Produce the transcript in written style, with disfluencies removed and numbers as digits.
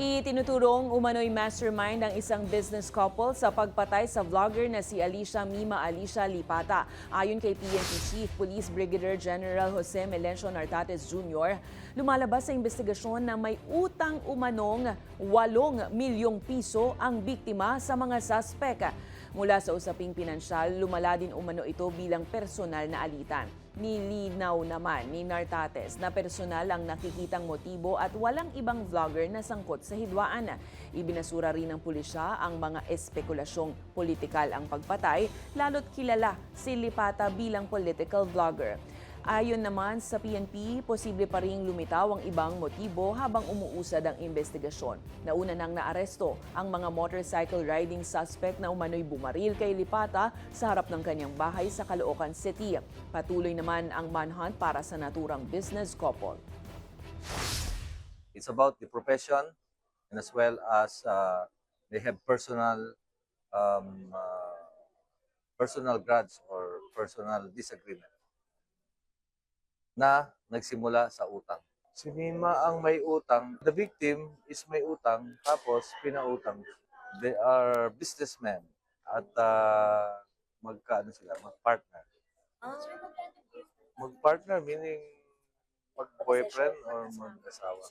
Itinuturong umano'y mastermind ang isang business couple sa pagpatay sa vlogger na si Alicia Lipata. Ayon kay PNP Chief Police Brigadier General Jose Melencio Nartates Jr., lumalabas sa investigasyon na may utang umanong 8 milyong piso ang biktima sa mga suspek. Mula sa usaping pinansyal, lumala din umano ito bilang personal na alitan. Nilinaw naman ni Nartates na personal ang nakikitang motibo at walang ibang vlogger na sangkot sa hidwaan. Ibinasura rin ng pulisya ang mga espekulasyong politikal ang pagpatay, lalo't kilala si Lipata bilang political vlogger. Ayon naman sa PNP, posible pa ring lumitaw ang ibang motibo habang umuusad ang investigasyon. Nauna nang naaresto ang mga motorcycle riding suspect na umano'y bumaril kay Lipata sa harap ng kanyang bahay sa Caloocan City. Patuloy naman ang manhunt para sa naturang business couple. It's about the profession and as well as they have personal grudge or personal disagreement na nagsimula sa utang. Si Mima ang may utang. The victim is may utang, tapos pinautang. They are businessmen at magkaano sila, mag-partner. Mag-partner meaning mag-boyfriend or mag-asawa.